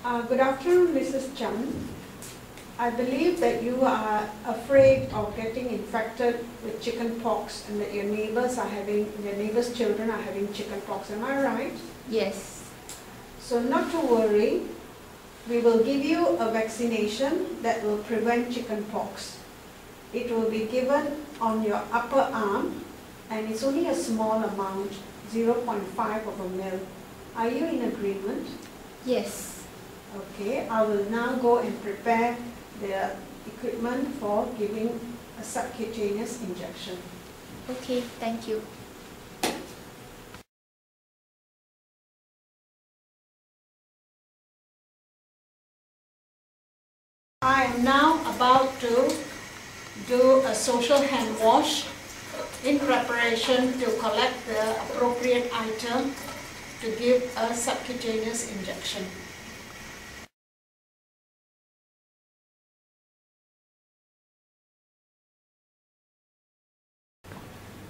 Good afternoon, Mrs. Chan. I believe that you are afraid of getting infected with chicken pox and that your neighbor's children are having chicken pox. Am I right? Yes. So not to worry, we will give you a vaccination that will prevent chicken pox. It will be given on your upper arm and it's only a small amount, 0.5 of a ml. Are you in agreement? Yes. Okay, I will now go and prepare the equipment for giving a subcutaneous injection. Okay, thank you. I am now about to do a social hand wash in preparation to collect the appropriate item to give a subcutaneous injection.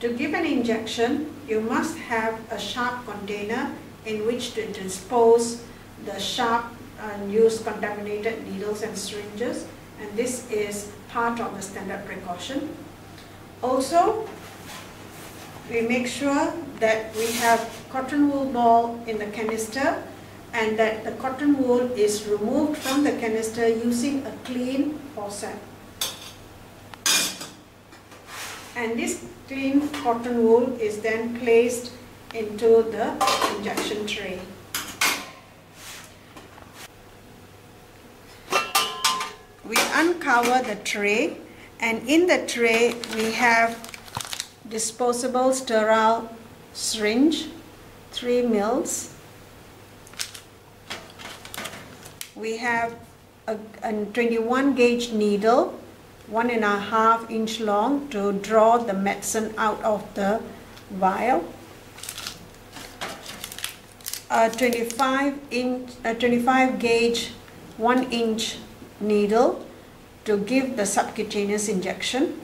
To give an injection, you must have a sharp container in which to dispose the sharp and used contaminated needles and syringes, and this is part of the standard precaution. Also, we make sure that we have cotton wool ball in the canister and that the cotton wool is removed from the canister using a clean faucet. And this clean cotton wool is then placed into the injection tray. We uncover the tray, and in the tray we have disposable sterile syringe, 3 mils. We have a 21 gauge needle, 1.5 inch long, to draw the medicine out of the vial. A 25 gauge 1 inch needle to give the subcutaneous injection.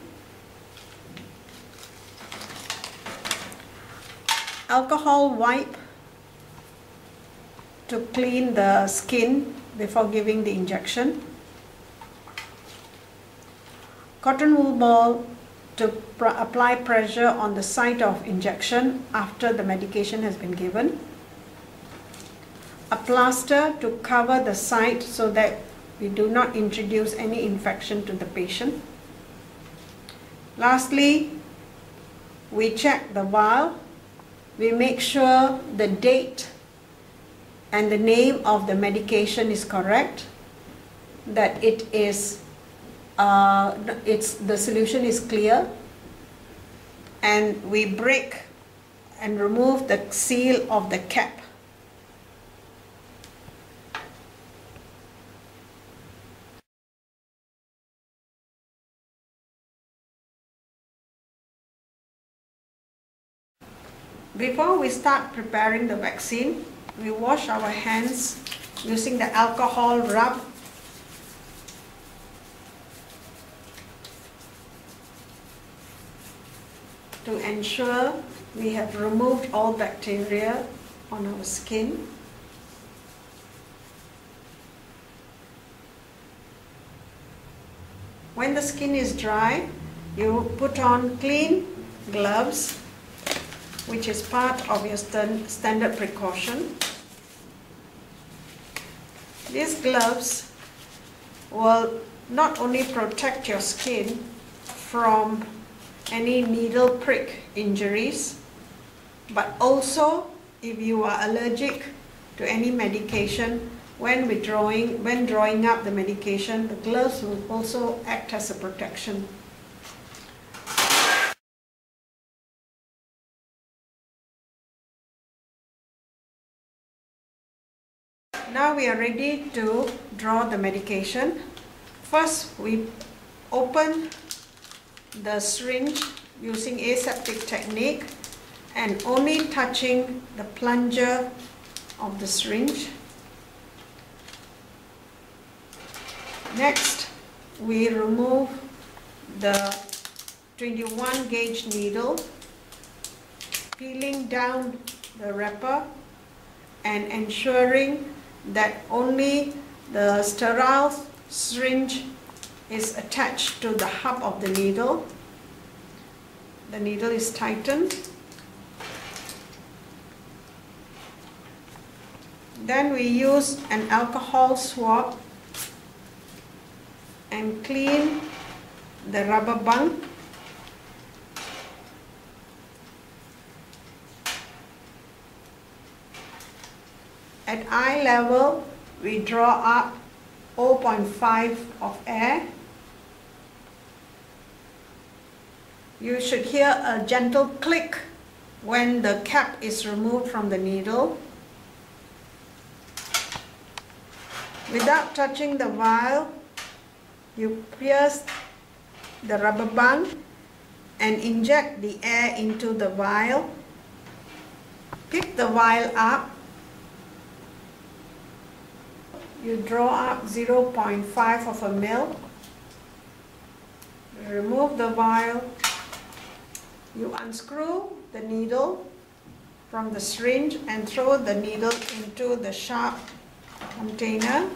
Alcohol wipe to clean the skin before giving the injection. Cotton wool ball to apply pressure on the site of injection after the medication has been given. A plaster to cover the site so that we do not introduce any infection to the patient. Lastly, we check the vial. We make sure the date and the name of the medication is correct, that it is the solution is clear, and we break and remove the seal of the cap. Before we start preparing the vaccine, we wash our hands using the alcohol rub to ensure we have removed all bacteria on our skin. When the skin is dry, you put on clean gloves, which is part of your standard precaution. These gloves will not only protect your skin from any needle prick injuries, but also if you are allergic to any medication, when drawing up the medication, the gloves will also act as a protection. Now we are ready to draw the medication. First, we open the syringe using aseptic technique and only touching the plunger of the syringe. Next, we remove the 21 gauge needle, peeling down the wrapper and ensuring that only the sterile syringe is attached to the hub of the needle. The needle is tightened. Then we use an alcohol swab and clean the rubber band. At eye level, we draw up 0.5 of air. You should hear a gentle click when the cap is removed from the needle. Without touching the vial, you pierce the rubber band and inject the air into the vial. Pick the vial up. You draw up 0.5 of a ml. Remove the vial. You unscrew the needle from the syringe and throw the needle into the sharp container.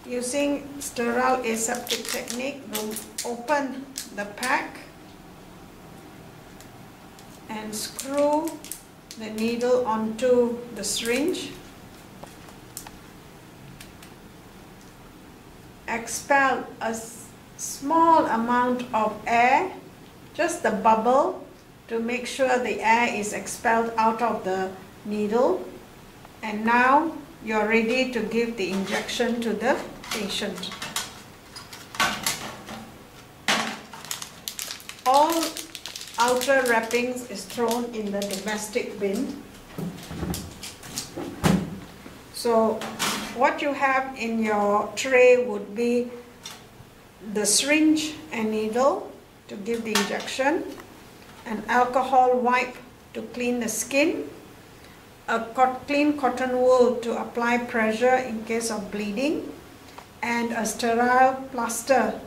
Using sterile aseptic technique, we'll open the pack and screw the needle onto the syringe. Expel a small amount of air, just the bubble, to make sure the air is expelled out of the needle. And now you're ready to give the injection to the patient. All outer wrappings is thrown in the domestic bin. So what you have in your tray would be the syringe and needle to give the injection, an alcohol wipe to clean the skin, a clean cotton wool to apply pressure in case of bleeding, and a sterile plaster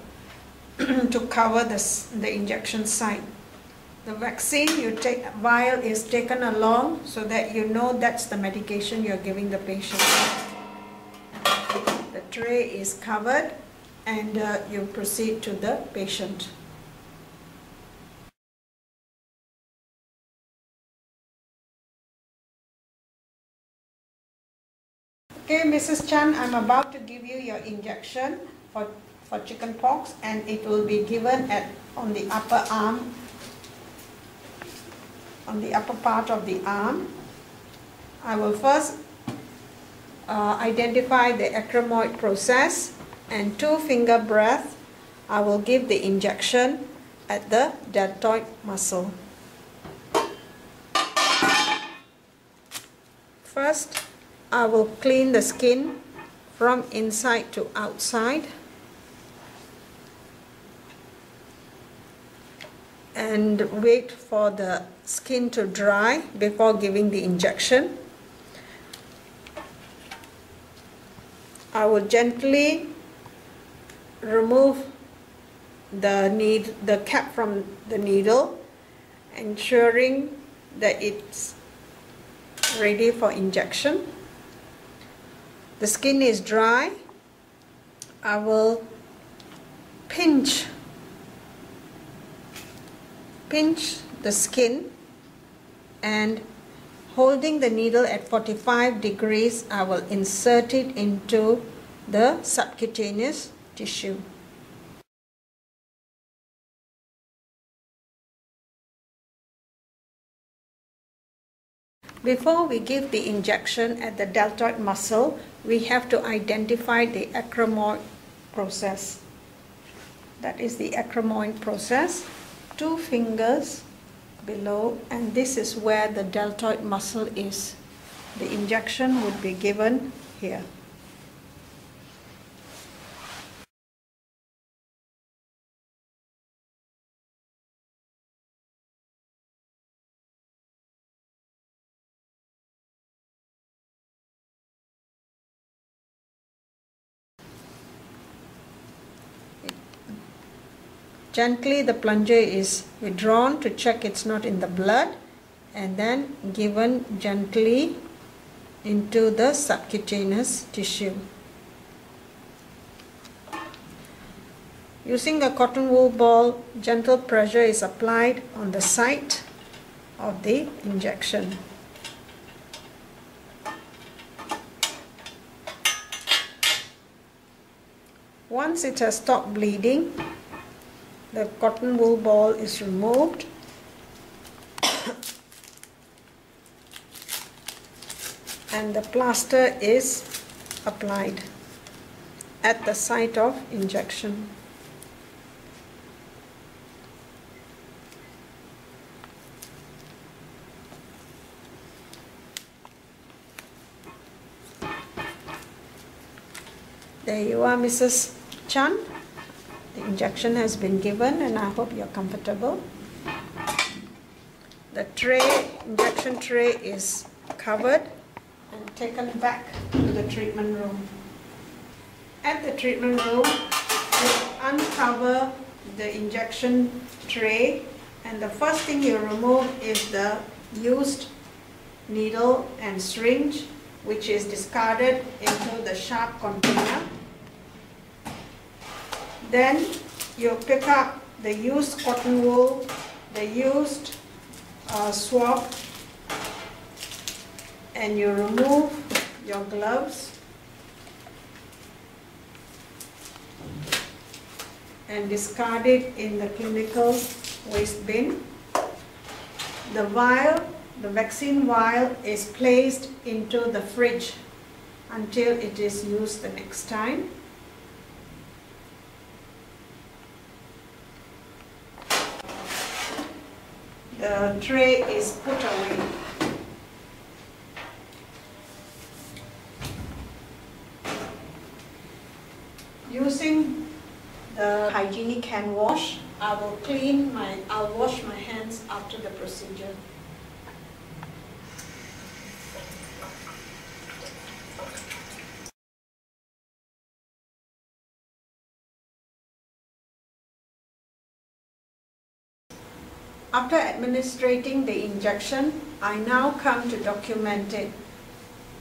to cover the injection site. The vaccine vial is taken along so that you know that's the medication you're giving the patient. The tray is covered and you proceed to the patient. Okay, Mrs. Chan, I'm about to give you your injection for chickenpox, and it will be given on the upper arm, on the upper part of the arm. I will first identify the acromoid process, and 2-finger breath. I will give the injection at the deltoid muscle. First, I will clean the skin from inside to outside and wait for the skin to dry before giving the injection. I will gently remove the cap from the needle, ensuring that it's ready for injection. The skin is dry. I will pinch the skin, and holding the needle at 45 degrees, I will insert it into the subcutaneous tissue. Before we give the injection at the deltoid muscle, we have to identify the acromoid process. That is the acromoid process. 2 fingers below, and this is where the deltoid muscle is. The injection would be given here. Gently the plunger is withdrawn to check it's not in the blood, and then given gently into the subcutaneous tissue. Using a cotton wool ball, gentle pressure is applied on the site of the injection. Once it has stopped bleeding, the cotton wool ball is removed and the plaster is applied at the site of injection. There you are, Mrs. Chan. The injection has been given and I hope you're comfortable. The injection tray is covered and taken back to the treatment room. At the treatment room, you uncover the injection tray and the first thing you remove is the used needle and syringe, which is discarded into the sharp container. Then you pick up the used cotton wool, the used swab, and you remove your gloves and discard it in the clinical waste bin. The vial, the vaccine vial, is placed into the fridge until it is used the next time. The tray is put away. Using the hygienic hand wash, I'll wash my hands after the procedure. After administrating the injection, I now come to document it.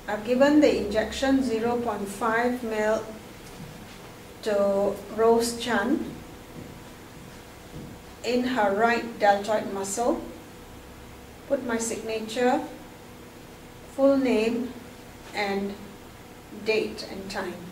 I've given the injection 0.5 ml to Rose Chan in her right deltoid muscle. Put my signature, full name, and date and time.